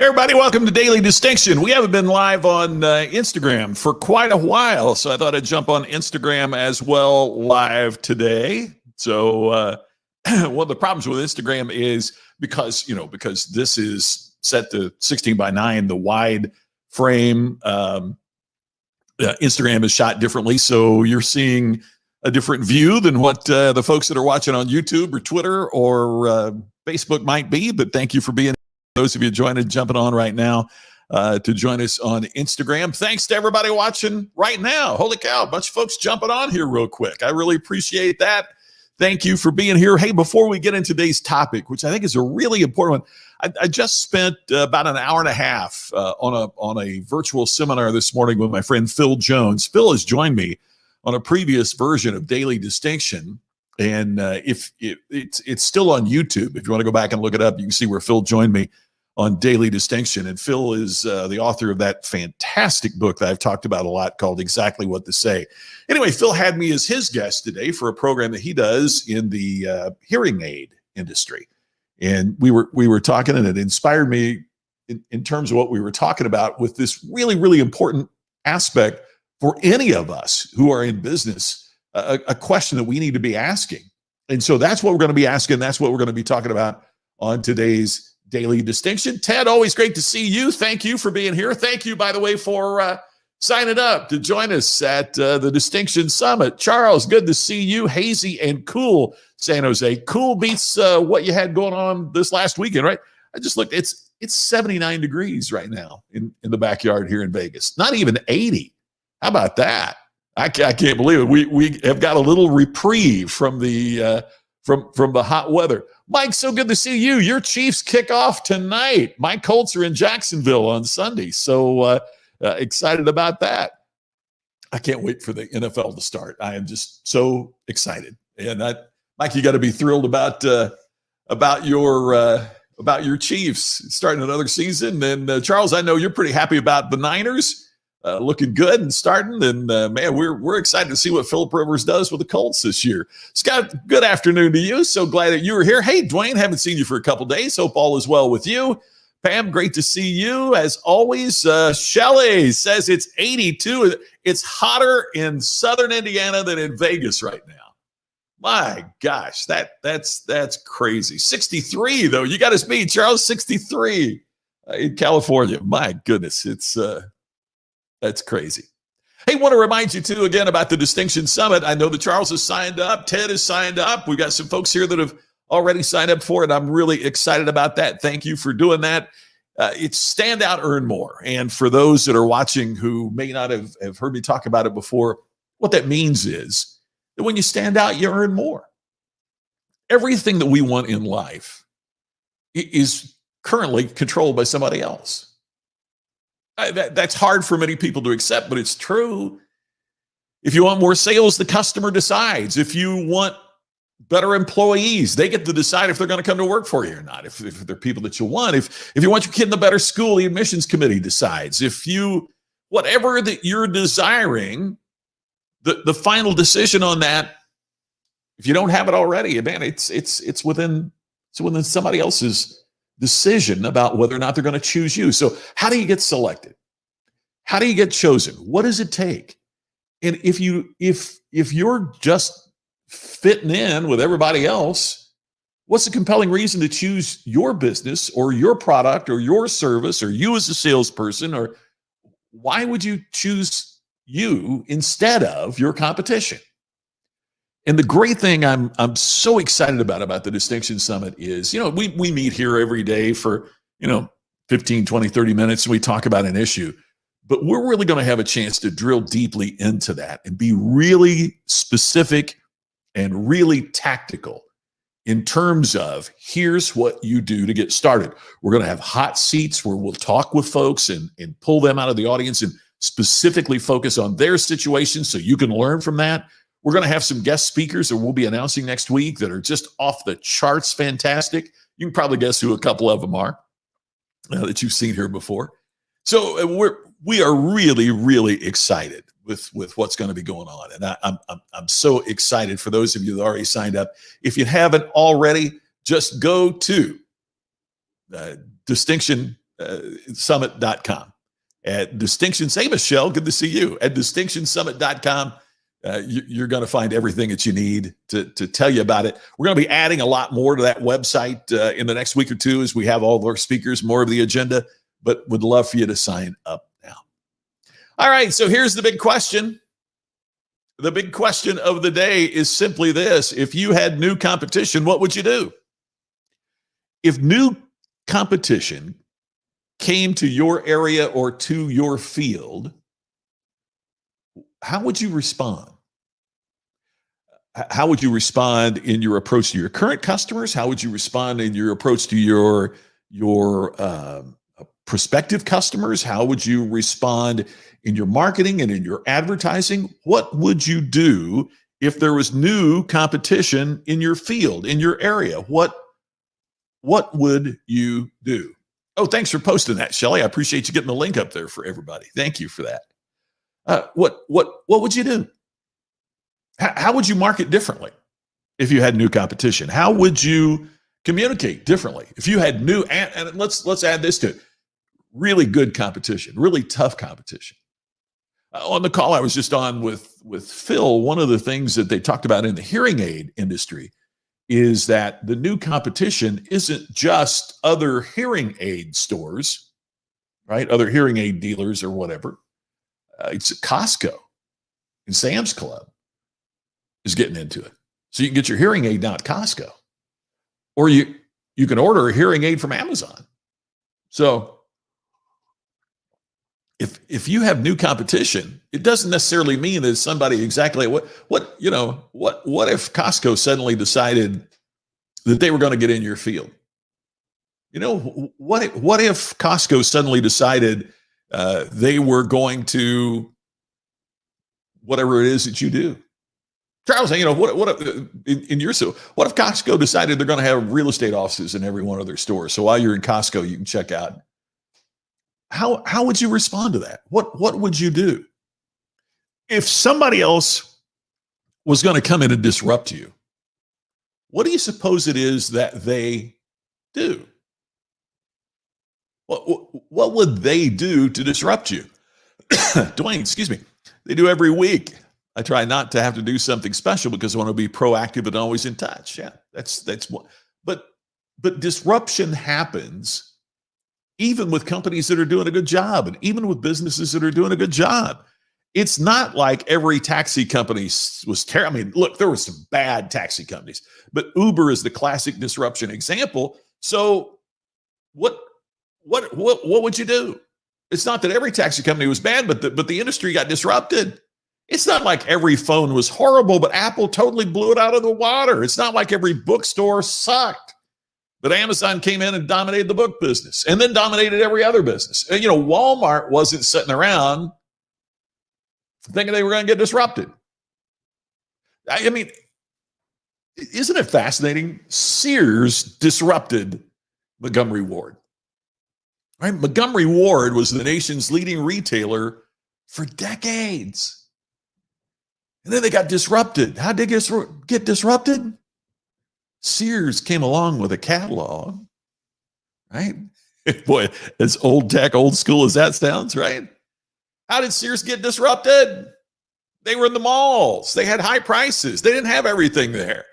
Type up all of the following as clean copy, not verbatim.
Hey everybody, welcome to Daily Distinction. We haven't been live on Instagram for quite a while, so I thought I'd jump on Instagram as well live today. So one of the problems with Instagram is because this is set to 16 by 9, the wide frame. Instagram is shot differently, so you're seeing a different view than what the folks that are watching on YouTube or Twitter or Facebook might be. But thank you for being those of you jumping on right now to join us on Instagram. Thanks to everybody watching right now. Holy cow, a bunch of folks jumping on here real quick. I really appreciate that. Thank you for being here. Hey, before we get into today's topic, which I think is a really important one, I just spent about an hour and a half on a virtual seminar this morning with my friend Phil Jones. Phil has joined me on a previous version of Daily Distinction. And if it's still on YouTube, if you want to go back and look it up, you can see where Phil joined me on Daily Distinction. And Phil is the author of that fantastic book that I've talked about a lot called Exactly What to Say. Anyway, Phil had me as his guest today for a program that he does in the hearing aid industry. And we were talking, and it inspired me in terms of what we were talking about with this really, really important aspect for any of us who are in business, a question that we need to be asking. And so that's what we're going to be asking. That's what we're going to be talking about on today's Daily Distinction. Ted, always great to see you. Thank you for being here. Thank you, by the way, for signing up to join us at the Distinction Summit. Charles, good to see you. Hazy and cool, San Jose. Cool beats what you had going on this last weekend, right? I just looked. It's 79 degrees right now in the backyard here in Vegas. Not even 80. How about that? I can't believe it. We have got a little reprieve from the from the hot weather. Mike, so good to see you. Your Chiefs kick off tonight. My Colts are in Jacksonville on Sunday, so excited about that. I can't wait for the NFL to start. I am just so excited. And Mike, you got to be thrilled about your Chiefs starting another season. And Charles, I know you're pretty happy about the Niners. Looking good and starting, and man, we're excited to see what Philip Rivers does with the Colts this year. Scott, good afternoon to you. So glad that you were here. Hey, Dwayne, haven't seen you for a couple days. Hope all is well with you. Pam, great to see you as always. Shelley says it's 82. It's hotter in Southern Indiana than in Vegas right now. My gosh, that's crazy. 63 though. You got us beat, Charles. 63 in California. My goodness, that's crazy. Hey, want to remind you, too, again, about the Distinction Summit. I know that Charles has signed up. Ted has signed up. We've got some folks here that have already signed up for it. I'm really excited about that. Thank you for doing that. It's Stand Out, Earn More. And for those that are watching who may not have heard me talk about it before, what that means is that when you stand out, you earn more. Everything that we want in life is currently controlled by somebody else. That's hard for many people to accept, but it's true. If you want more sales, the customer decides. If you want better employees, they get to decide if they're going to come to work for you or not. If they're people that you want, if you want your kid in a better school, the admissions committee decides. Whatever that you're desiring, the final decision on that, if you don't have it already, man, it's within somebody else's decision about whether or not they're going to choose you. So how do you get selected? How do you get chosen? What does it take? And if you're just fitting in with everybody else, what's the compelling reason to choose your business or your product or your service or you as a salesperson? Or why would you choose you instead of your competition? And the great thing I'm so excited about the Distinction Summit is, we meet here every day for, 15, 20, 30 minutes, and we talk about an issue. But we're really going to have a chance to drill deeply into that and be really specific and really tactical in terms of here's what you do to get started. We're going to have hot seats where we'll talk with folks and pull them out of the audience and specifically focus on their situation so you can learn from that. We're going to have some guest speakers that we'll be announcing next week that are just off the charts fantastic. You can probably guess who a couple of them are that you've seen here before. So we are really, really excited with what's going to be going on. And I'm so excited for those of you that already signed up. If you haven't already, just go to Distinction distinctionsummit.com. At Distinctions, hey, Michelle, good to see you. At distinctionsummit.com, you're going to find everything that you need to tell you about it. We're going to be adding a lot more to that website in the next week or two as we have all of our speakers, more of the agenda, but would love for you to sign up now. All right, so here's the big question. The big question of the day is simply this. If you had new competition, what would you do? If new competition came to your area or to your field, how would you respond? How would you respond in your approach to your current customers? How would you respond in your approach to your prospective customers? How would you respond in your marketing and in your advertising? What would you do if there was new competition in your field, in your area? What would you do? Oh, thanks for posting that, Shelley. I appreciate you getting the link up there for everybody. Thank you for that. What would you do? How would you market differently if you had new competition? How would you communicate differently if you had new? And let's add this to it: really good competition, really tough competition. On the call I was just on with Phil, one of the things that they talked about in the hearing aid industry is that the new competition isn't just other hearing aid stores, right? Other hearing aid dealers or whatever. It's Costco and Sam's Club is getting into it. So you can get your hearing aid now at Costco, or you can order a hearing aid from Amazon. So if you have new competition, it doesn't necessarily mean that somebody exactly what if Costco suddenly decided that they were going to get in your field? What if Costco suddenly decided they were going to whatever it is that you do? Charles, what if Costco decided they're going to have real estate offices in every one of their stores? So while you're in Costco, you can check out. How would you respond to that? What would you do? If somebody else was going to come in and disrupt you, what do you suppose it is that they do? What would they do to disrupt you? Dwayne, excuse me. They do every week. I try not to have to do something special because I want to be proactive and always in touch. Yeah, that's what. But disruption happens even with companies that are doing a good job, and even with businesses that are doing a good job. It's not like every taxi company was terrible. I mean, look, there were some bad taxi companies, but Uber is the classic disruption example. So what would you do? It's not that every taxi company was bad, but the industry got disrupted. It's not like every phone was horrible, but Apple totally blew it out of the water. It's not like every bookstore sucked, but Amazon came in and dominated the book business and then dominated every other business. And, Walmart wasn't sitting around thinking they were going to get disrupted. I mean, isn't it fascinating? Sears disrupted Montgomery Ward. Right? Montgomery Ward was the nation's leading retailer for decades. And then they got disrupted. How did they get disrupted? Sears came along with a catalog, right? Boy, as old tech, old school as that sounds, right? How did Sears get disrupted? They were in the malls. They had high prices. They didn't have everything there.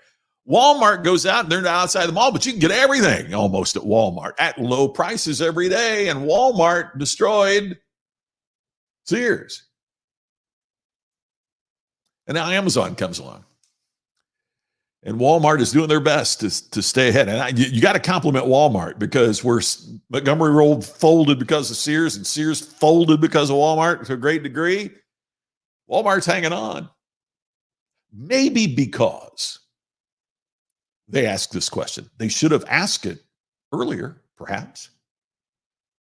Walmart goes out and they're outside the mall, but you can get everything almost at Walmart at low prices every day. And Walmart destroyed Sears. And now Amazon comes along. And Walmart is doing their best to stay ahead. And you got to compliment Walmart, because Montgomery Road folded because of Sears, and Sears folded because of Walmart to a great degree. Walmart's hanging on. Maybe because they asked this question. They should have asked it earlier, perhaps.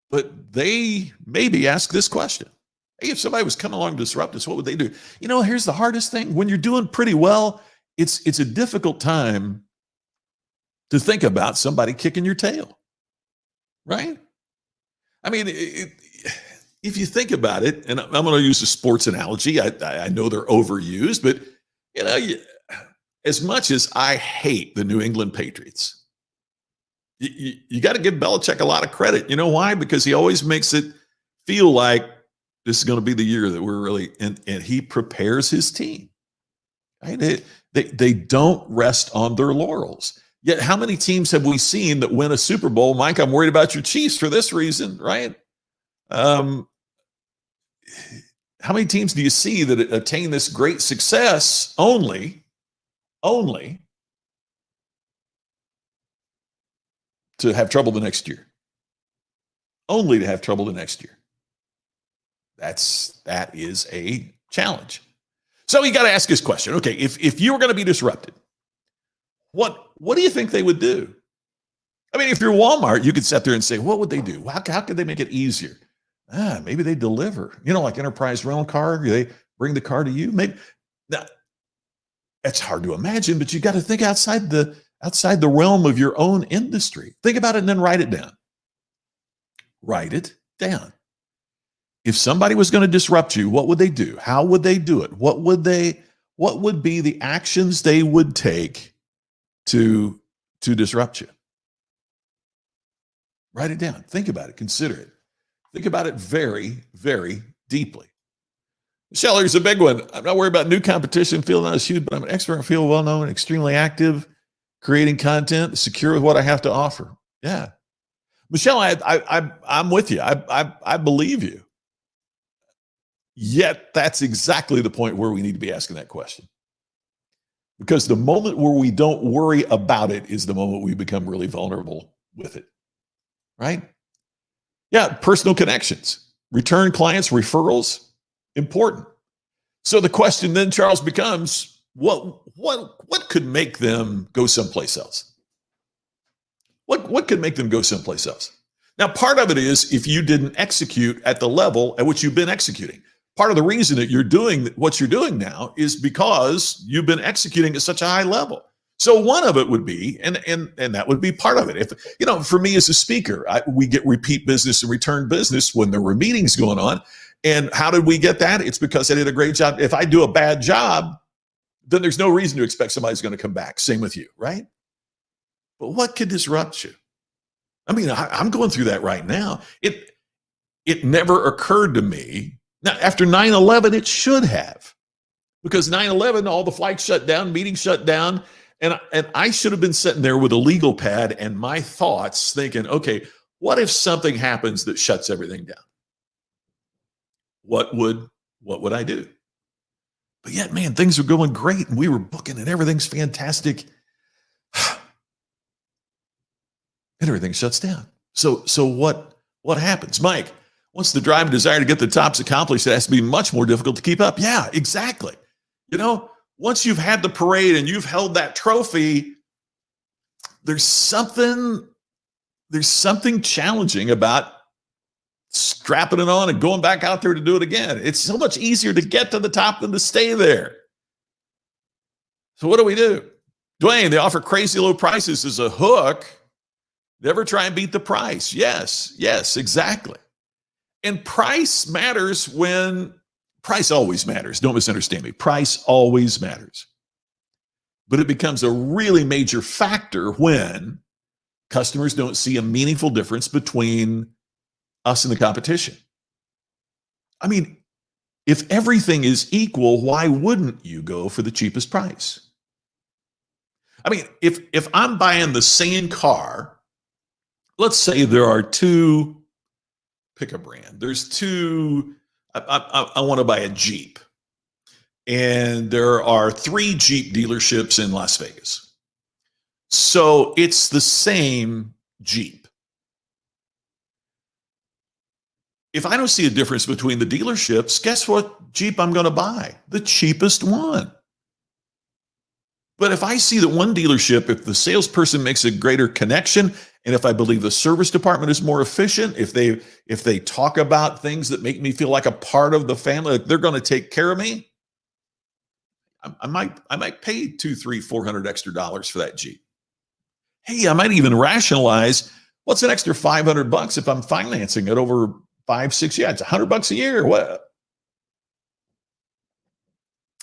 But they maybe asked this question. Hey, if somebody was coming along to disrupt us, what would they do? Here's the hardest thing. When you're doing pretty well, it's a difficult time to think about somebody kicking your tail, right? I mean, if you think about it, and I'm going to use a sports analogy. I know they're overused, but as much as I hate the New England Patriots, You got to give Belichick a lot of credit. You know why? Because he always makes it feel like this is going to be the year that we're really, and he prepares his team. Right? They don't rest on their laurels. Yet, how many teams have we seen that win a Super Bowl? Mike, I'm worried about your Chiefs for this reason, right? How many teams do you see that attain this great success only to have trouble the next year? Only to have trouble the next year. That is a challenge. So you got to ask this question. Okay, if you were going to be disrupted, what do you think they would do? I mean, if you're Walmart, you could sit there and say, what would they do? How could they make it easier? Maybe they deliver. Like enterprise rental car. They bring the car to you. Maybe now, it's hard to imagine, but you got to think outside the realm of your own industry. Think about it and then write it down. Write it down. If somebody was going to disrupt you, what would they do? How would they do it? What would be the actions they would take to disrupt you? Write it down. Think about it. Consider it. Think about it very, very deeply. Michelle, here's a big one. I'm not worried about new competition, field not as huge, but I'm an expert in field, well-known, extremely active, creating content, secure with what I have to offer. Yeah. Michelle, I'm with you. I believe you. Yet that's exactly the point where we need to be asking that question. Because the moment where we don't worry about it is the moment we become really vulnerable with it. Right? Yeah, personal connections, return clients, referrals, important. So the question then, Charles, becomes what could make them go someplace else? What could make them go someplace else? Now, part of it is if you didn't execute at the level at which you've been executing. Part of the reason that you're doing what you're doing now is because you've been executing at such a high level. So one of it would be, and that would be part of it. If for me as a speaker, we get repeat business and return business when there were meetings going on. And how did we get that? It's because I did a great job. If I do a bad job, then there's no reason to expect somebody's going to come back. Same with you, right? But what could disrupt you? I mean, I'm going through that right now. It never occurred to me. Now, after 9/11, it should have. Because 9/11, all the flights shut down, meetings shut down. And I should have been sitting there with a legal pad and my thoughts thinking, okay, what if something happens that shuts everything down? What would I do? But yet, man, things are going great and we were booking and everything's fantastic. And everything shuts down. So what happens? Mike, once the drive and desire to get the tops accomplished, it has to be much more difficult to keep up. Yeah, exactly. Once you've had the parade and you've held that trophy, there's something challenging about strapping it on and going back out there to do it again. It's so much easier to get to the top than to stay there. So what do? Dwayne, they offer crazy low prices as a hook. Never try and beat the price. Yes, exactly. And price matters price always matters. Don't misunderstand me. Price always matters. But it becomes a really major factor when customers don't see a meaningful difference between us and the competition. I mean, if everything is equal, why wouldn't you go for the cheapest price? I mean, if I'm buying the same car, let's say there are two, pick a brand. There's two, I want to buy a Jeep. And there are 3 Jeep dealerships in Las Vegas. So it's the same Jeep. If I don't see a difference between the dealerships, guess what Jeep I'm going to buy? The cheapest one. But if I see that one dealership, if the salesperson makes a greater connection, and if I believe the service department is more efficient, if they talk about things that make me feel like a part of the family, like they're going to take care of me, I might pay $200, $300, $400 extra dollars for that Jeep. Hey, I might even rationalize what's an extra $500 if I'm financing it over 5-6 years. It's $100 a year. What?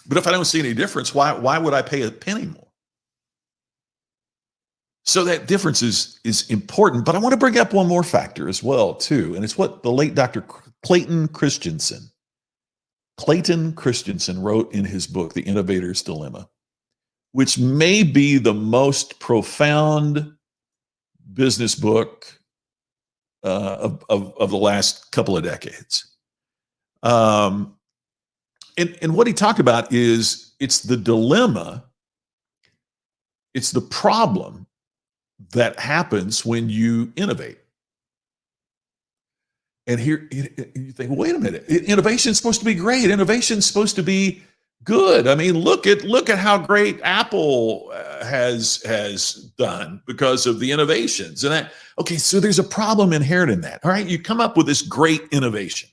But if I don't see any difference, why would I pay a penny more? So that difference is important. But I want to bring up one more factor as well, too. And it's what the late Dr. Clayton Christensen wrote in his book, The Innovator's Dilemma, which may be the most profound business book of the last couple of decades. And what he talked about is it's the dilemma, it's the problem that happens when you innovate. And here you think, wait a minute, innovation is supposed to be great. Innovation is supposed to be good. I mean, look at how great Apple has done because of the innovations. And okay, so there's a problem inherent in that. All right, you come up with this great innovation.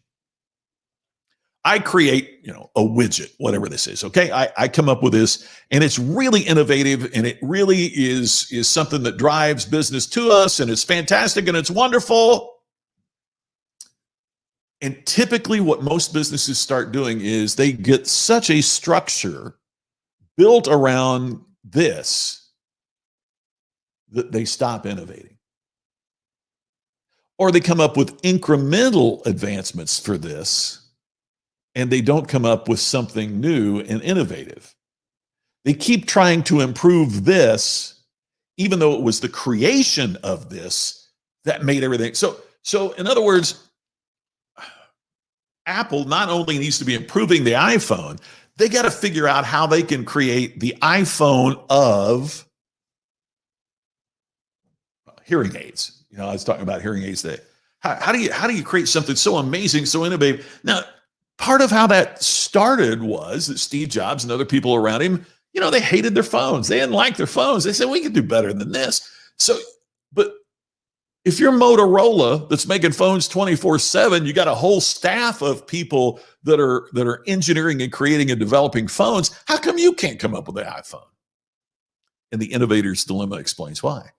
I create, a widget, whatever this is. Okay, I come up with this, and it's really innovative, and it really is something that drives business to us, and it's fantastic, and it's wonderful. And typically, what most businesses start doing is they get such a structure built around this that they stop innovating, or they come up with incremental advancements for this, and they don't come up with something new and innovative. They keep trying to improve this, even though it was the creation of this that made everything. So in other words, Apple not only needs to be improving the iPhone, they got to figure out how they can create the iPhone of hearing aids. I was talking about hearing aids today. How do you create something so amazing, so innovative? Now, part of how that started was that Steve Jobs and other people around him, they hated their phones. They didn't like their phones. They said, we could do better than this. So, but if you're Motorola that's making phones 24/7, you got a whole staff of people that are engineering and creating and developing phones. How come you can't come up with the iPhone? And the Innovator's Dilemma explains why.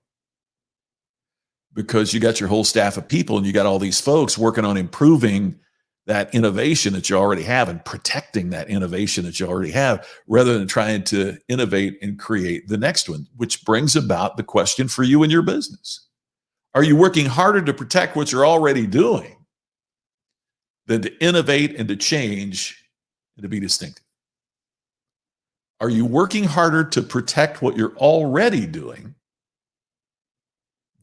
Because you got your whole staff of people, and you got all these folks working on improving that innovation that you already have and protecting that innovation that you already have, rather than trying to innovate and create the next one, which brings about the question for you and your business. Are you working harder to protect what you're already doing than to innovate and to change and to be distinctive? Are you working harder to protect what you're already doing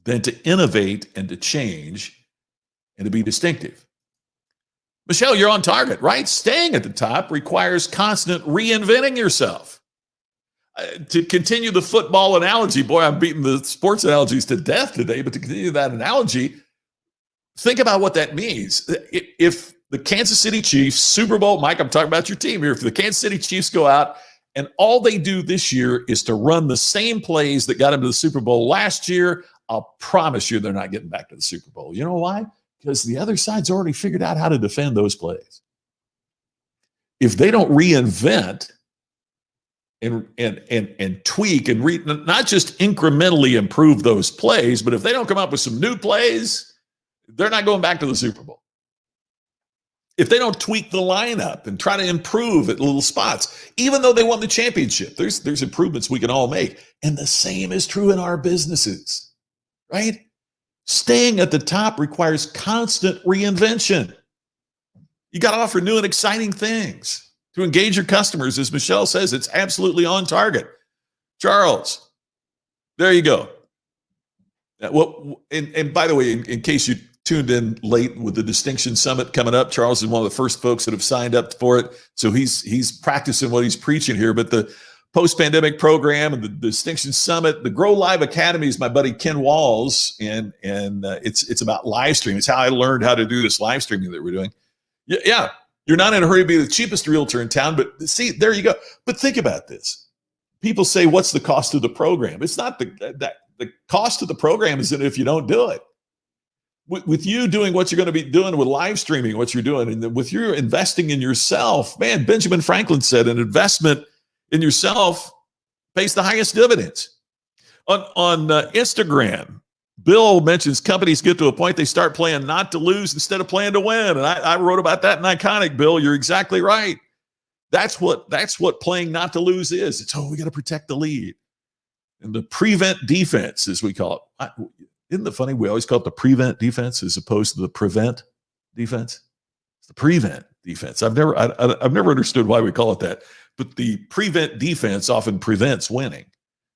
than to innovate and to change and to be distinctive? Michelle, you're on target, right? Staying at the top requires constant reinventing yourself. To continue the football analogy, boy, I'm beating the sports analogies to death today, but to continue that analogy, think about what that means. If the Kansas City Chiefs, Super Bowl, Mike, I'm talking about your team here. If the Kansas City Chiefs go out and all they do this year is to run the same plays that got them to the Super Bowl last year, I'll promise you they're not getting back to the Super Bowl. You know why? Because the other side's already figured out how to defend those plays. If they don't reinvent and tweak and not just incrementally improve those plays, but if they don't come up with some new plays, they're not going back to the Super Bowl. If they don't tweak the lineup and try to improve at little spots, even though they won the championship, there's improvements we can all make. And the same is true in our businesses, right? Staying at the top requires constant reinvention. You got to offer new and exciting things to engage your customers. As Michelle says, it's absolutely on target. Charles, there you go. Well, and by the way, in case you tuned in late with the Distinction Summit coming up, Charles is one of the first folks that have signed up for it. So he's practicing what he's preaching here. But the post-pandemic program and the Distinction Summit, the Grow Live Academy is my buddy Ken Walls, and it's about live streaming. It's how I learned how to do this live streaming that we're doing. Yeah, you're not in a hurry to be the cheapest realtor in town, but see, there you go. But think about this. People say, what's the cost of the program? It's not the cost of the program is that if you don't do it. With you doing what you're going to be doing with live streaming, what you're doing, and with your investing in yourself, man, Benjamin Franklin said an investment in yourself pays the highest dividends. On Instagram, Bill mentions companies get to a point they start playing not to lose instead of playing to win. And I wrote about that in Iconic, Bill. You're exactly right. That's what playing not to lose is. It's, we got to protect the lead. And the prevent defense, as we call it. Isn't it funny? We always call it the prevent defense as opposed to the prevent defense. It's the prevent defense. I've never understood why we call it that. But the prevent defense often prevents winning.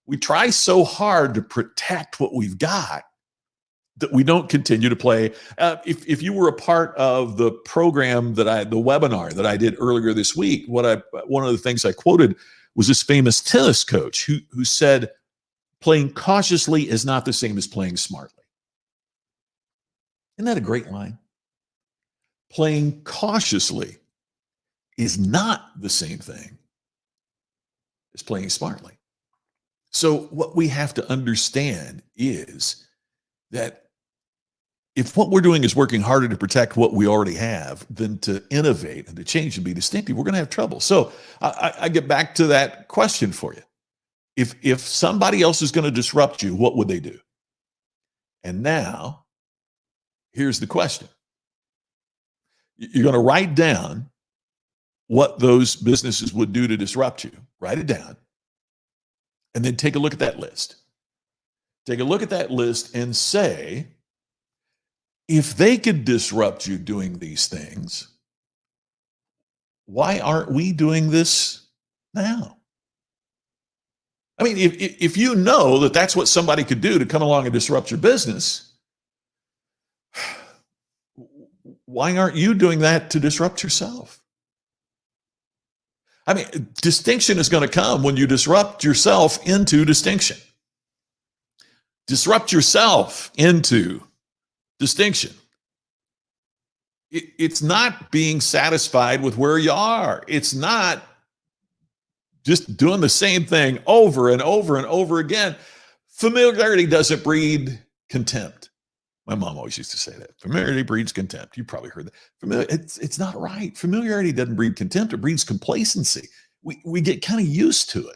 We try so hard to protect what we've got that we don't continue to play. If you were a part of the program the webinar that I did earlier this week, one of the things I quoted was this famous tennis coach who said, playing cautiously is not the same as playing smartly. Isn't that a great line? Playing cautiously is not the same thing as playing smartly. So what we have to understand is that if what we're doing is working harder to protect what we already have than to innovate and to change and be distinctive, we're going to have trouble. So I get back to that question for you. If somebody else is going to disrupt you, what would they do? And now, here's the question. You're going to write down what those businesses would do to disrupt you. Write it down. And then take a look at that list. Take a look at that list and say, if they could disrupt you doing these things, why aren't we doing this now? I mean, if you know that that's what somebody could do to come along and disrupt your business, why aren't you doing that to disrupt yourself? I mean, distinction is going to come when you disrupt yourself into distinction. Disrupt yourself into distinction. It's not being satisfied with where you are. It's not just doing the same thing over and over and over again. Familiarity doesn't breed contempt. My mom always used to say that. Familiarity breeds contempt. You probably heard that. It's not right. Familiarity doesn't breed contempt. It breeds complacency. We get kind of used to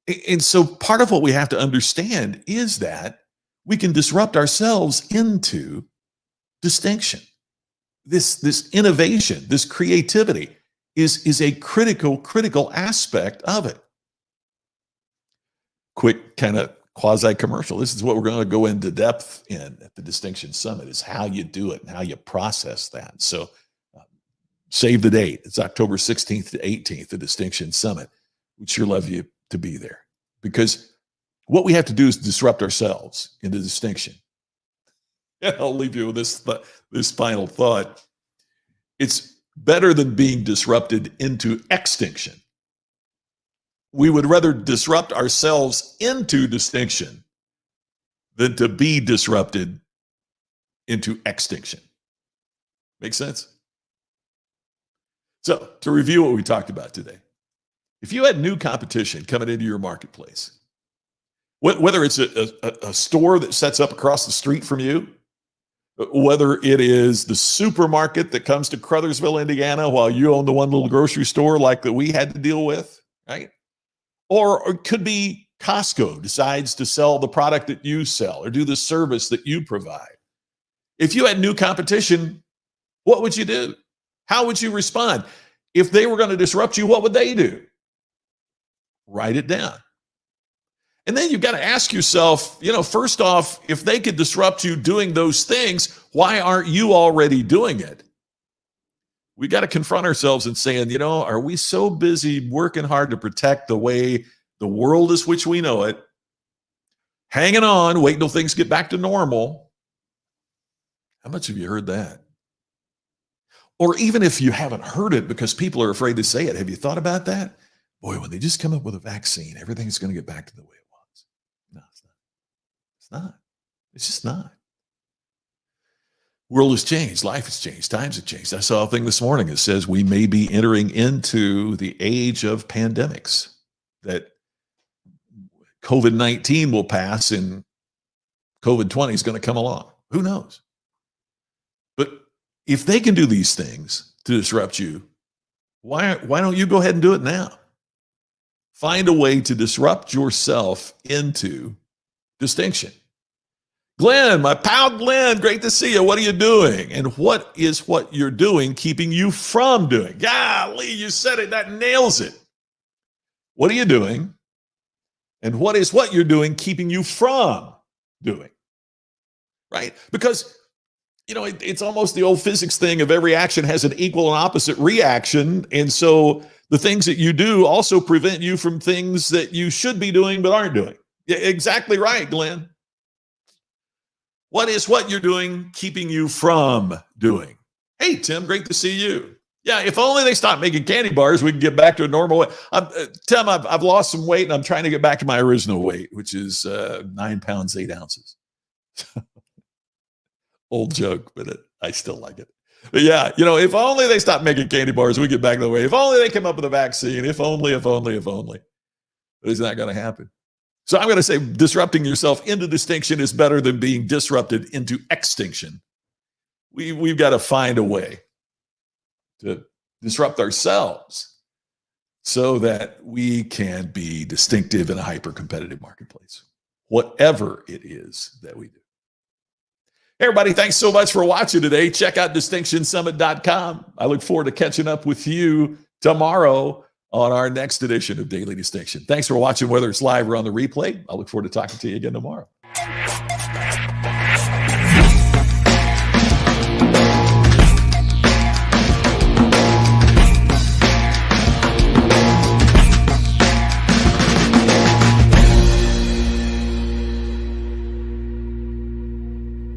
it. And so part of what we have to understand is that we can disrupt ourselves into distinction. This innovation, this creativity is a critical aspect of it. Quick kind of quasi-commercial. This is what we're going to go into depth in at the Distinction Summit, is how you do it and how you process that. So save the date. It's October 16th to 18th, the Distinction Summit. We'd sure love you to be there, because what we have to do is disrupt ourselves into distinction. And I'll leave you with this final thought. It's better than being disrupted into extinction. We would rather disrupt ourselves into distinction than to be disrupted into extinction. Make sense? So, to review what we talked about today, if you had new competition coming into your marketplace, whether it's a store that sets up across the street from you, whether it is the supermarket that comes to Crothersville, Indiana, while you own the one little grocery store like that we had to deal with, right? Or it could be Costco decides to sell the product that you sell or do the service that you provide. If you had new competition, what would you do? How would you respond? If they were going to disrupt you, what would they do? Write it down. And then you've got to ask yourself, first off, if they could disrupt you doing those things, why aren't you already doing it? We got to confront ourselves and saying, are we so busy working hard to protect the way the world is which we know it, hanging on, waiting till things get back to normal? How much have you heard that? Or even if you haven't heard it because people are afraid to say it, have you thought about that? Boy, when they just come up with a vaccine, everything's going to get back to the way it was. No, it's not. It's not. It's just not. World has changed. Life has changed. Times have changed. I saw a thing this morning that says we may be entering into the age of pandemics, that COVID-19 will pass and COVID-20 is going to come along. Who knows? But if they can do these things to disrupt you, why don't you go ahead and do it now? Find a way to disrupt yourself into distinction. Glenn, my pal Glenn, great to see you. What are you doing? And what is what you're doing keeping you from doing? Golly, you said it. That nails it. What are you doing And what is what you're doing keeping you from doing? Right? Because, it's almost the old physics thing of every action has an equal and opposite reaction. And so the things that you do also prevent you from things that you should be doing but aren't doing. Yeah, exactly right, Glenn. What is what you're doing keeping you from doing? Hey, Tim, great to see you. Yeah, if only they stop making candy bars, we can get back to a normal weight. Tim, I've lost some weight, and I'm trying to get back to my original weight, which is 9 pounds, 8 ounces. Old joke, but I still like it. But yeah, if only they stop making candy bars, we get back to the way. If only they come up with a vaccine. If only. But it's not going to happen. So I'm going to say disrupting yourself into distinction is better than being disrupted into extinction. We've got to find a way to disrupt ourselves so that we can be distinctive in a hyper-competitive marketplace, whatever it is that we do. Hey, everybody, thanks so much for watching today. Check out distinctionsummit.com. I look forward to catching up with you tomorrow on our next edition of Daily Distinction. Thanks for watching, whether it's live or on the replay. I look forward to talking to you again tomorrow.